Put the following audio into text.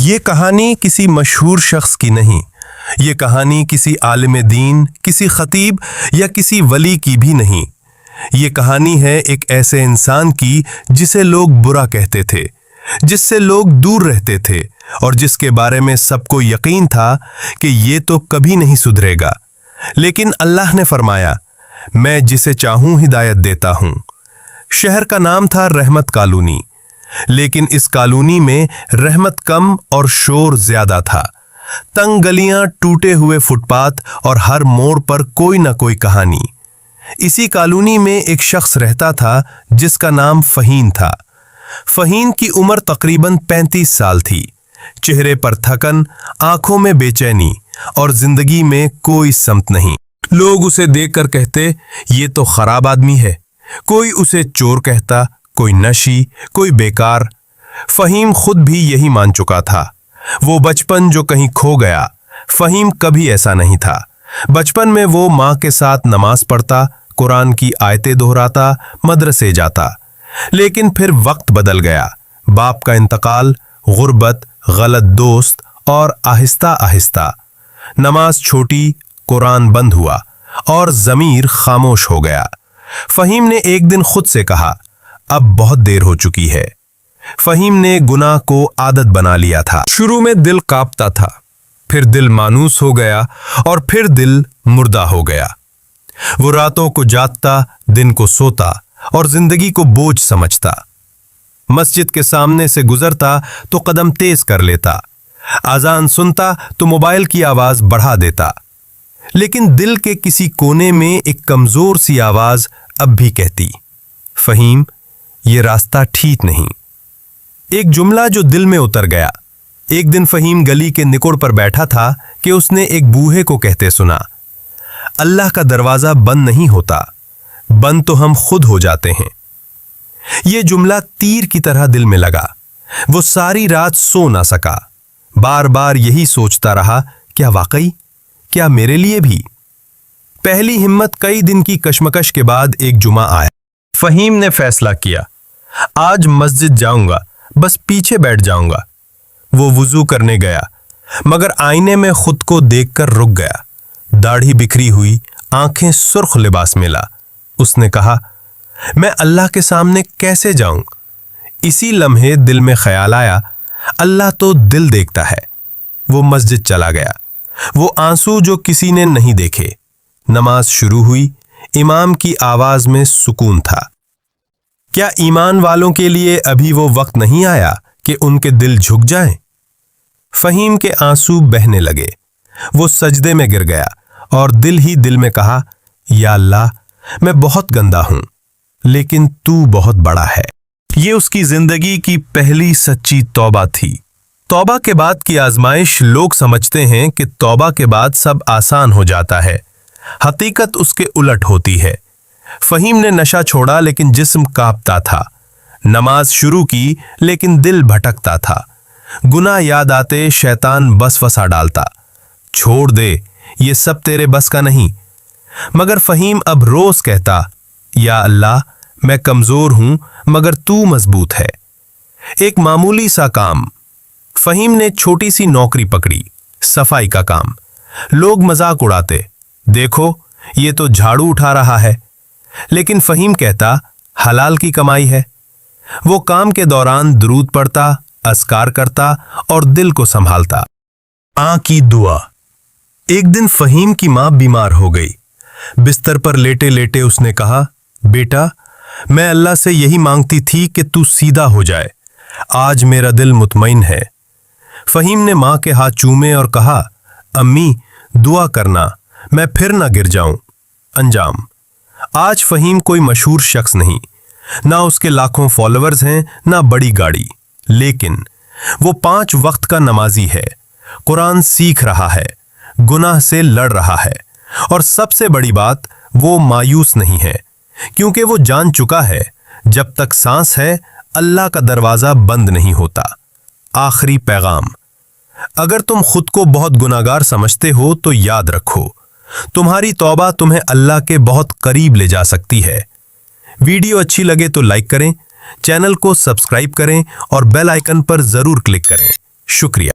یہ کہانی کسی مشہور شخص کی نہیں، یہ کہانی کسی عالم دین، کسی خطیب یا کسی ولی کی بھی نہیں۔ یہ کہانی ہے ایک ایسے انسان کی جسے لوگ برا کہتے تھے، جس سے لوگ دور رہتے تھے اور جس کے بارے میں سب کو یقین تھا کہ یہ تو کبھی نہیں سدھرے گا، لیکن اللہ نے فرمایا میں جسے چاہوں ہدایت دیتا ہوں۔ شہر کا نام تھا رحمت کالونی، لیکن اس کالونی میں رحمت کم اور شور زیادہ تھا۔ تنگ گلیاں، ٹوٹے ہوئے فٹ پاتھ اور ہر موڑ پر کوئی نہ کوئی کہانی۔ اسی کالونی میں ایک شخص رہتا تھا جس کا نام فہیم تھا۔ فہیم کی عمر تقریباً 35 سال تھی۔ چہرے پر تھکن، آنکھوں میں بے چینی اور زندگی میں کوئی سمت نہیں۔ لوگ اسے دیکھ کر کہتے یہ تو خراب آدمی ہے، کوئی اسے چور کہتا، کوئی نشی، کوئی بیکار۔ فہیم خود بھی یہی مان چکا تھا، وہ بچپن جو کہیں کھو گیا۔ فہیم کبھی ایسا نہیں تھا۔ بچپن میں وہ ماں کے ساتھ نماز پڑھتا، قرآن کی آیتیں دہراتا، مدرسے جاتا، لیکن پھر وقت بدل گیا۔ باپ کا انتقال، غربت، غلط دوست اور آہستہ آہستہ نماز چھوٹی، قرآن بند ہوا اور ضمیر خاموش ہو گیا۔ فہیم نے ایک دن خود سے کہا اب بہت دیر ہو چکی ہے۔ فہیم نے گناہ کو عادت بنا لیا تھا۔ شروع میں دل کانپتا تھا، پھر دل مانوس ہو گیا اور پھر دل مردہ ہو گیا۔ وہ راتوں کو جاگتا، دن کو سوتا اور زندگی کو بوجھ سمجھتا۔ مسجد کے سامنے سے گزرتا تو قدم تیز کر لیتا، اذان سنتا تو موبائل کی آواز بڑھا دیتا، لیکن دل کے کسی کونے میں ایک کمزور سی آواز اب بھی کہتی فہیم یہ راستہ ٹھیک نہیں۔ ایک جملہ جو دل میں اتر گیا۔ ایک دن فہیم گلی کے نکڑ پر بیٹھا تھا کہ اس نے ایک بوڑھے کو کہتے سنا اللہ کا دروازہ بند نہیں ہوتا، بند تو ہم خود ہو جاتے ہیں۔ یہ جملہ تیر کی طرح دل میں لگا۔ وہ ساری رات سو نہ سکا، بار بار یہی سوچتا رہا کیا واقعی، کیا میرے لیے بھی؟ پہلی ہمت کئی دن کی کشمکش کے بعد ایک جمعہ آیا۔ فہیم نے فیصلہ کیا آج مسجد جاؤں گا، بس پیچھے بیٹھ جاؤں گا۔ وہ وضو کرنے گیا، مگر آئینے میں خود کو دیکھ کر رک گیا۔ داڑھی بکھری ہوئی، آنکھیں سرخ لباس میں لا۔ اس نے کہا میں اللہ کے سامنے کیسے جاؤں؟ اسی لمحے دل میں خیال آیا اللہ تو دل دیکھتا ہے۔ وہ مسجد چلا گیا، وہ آنسو جو کسی نے نہیں دیکھے۔ نماز شروع ہوئی، امام کی آواز میں سکون تھا۔ کیا ایمان والوں کے لیے ابھی وہ وقت نہیں آیا کہ ان کے دل جھک جائیں؟ فہیم کے آنسو بہنے لگے، وہ سجدے میں گر گیا اور دل ہی دل میں کہا یا اللہ میں بہت گندا ہوں، لیکن تو بہت بڑا ہے۔ یہ اس کی زندگی کی پہلی سچی توبہ تھی۔ توبہ کے بعد کی آزمائش لوگ سمجھتے ہیں کہ توبہ کے بعد سب آسان ہو جاتا ہے، حقیقت اس کے الٹ ہوتی ہے۔ فہیم نے نشہ چھوڑا لیکن جسم کانپتا تھا، نماز شروع کی لیکن دل بھٹکتا تھا، گناہ یاد آتے شیطان وسوسہ ڈالتا چھوڑ دے، یہ سب تیرے بس کا نہیں۔ مگر فہیم اب روز کہتا یا اللہ میں کمزور ہوں مگر تو مضبوط ہے۔ ایک معمولی سا کام، فہیم نے چھوٹی سی نوکری پکڑی، صفائی کا کام۔ لوگ مذاق اڑاتے دیکھو یہ تو جھاڑو اٹھا رہا ہے، لیکن فہیم کہتا حلال کی کمائی ہے۔ وہ کام کے دوران درود پڑھتا، اذکار کرتا اور دل کو سنبھالتا۔ آں کی دعا۔ ایک دن فہیم کی ماں بیمار ہو گئی۔ بستر پر لیٹے لیٹے اس نے کہا بیٹا میں اللہ سے یہی مانگتی تھی کہ تو سیدھا ہو جائے، آج میرا دل مطمئن ہے۔ فہیم نے ماں کے ہاتھ چومے اور کہا امی دعا کرنا میں پھر نہ گر جاؤں۔ انجام آج فہیم کوئی مشہور شخص نہیں، نہ اس کے لاکھوں فالوورز ہیں، نہ بڑی گاڑی، لیکن وہ 5 وقت کا نمازی ہے، قرآن سیکھ رہا ہے، گناہ سے لڑ رہا ہے، اور سب سے بڑی بات وہ مایوس نہیں ہے، کیونکہ وہ جان چکا ہے جب تک سانس ہے اللہ کا دروازہ بند نہیں ہوتا۔ آخری پیغام، اگر تم خود کو بہت گناہگار سمجھتے ہو تو یاد رکھو تمہاری توبہ تمہیں اللہ کے بہت قریب لے جا سکتی ہے۔ ویڈیو اچھی لگے تو لائک کریں، چینل کو سبسکرائب کریں اور بیل آئیکن پر ضرور کلک کریں۔ شکریہ۔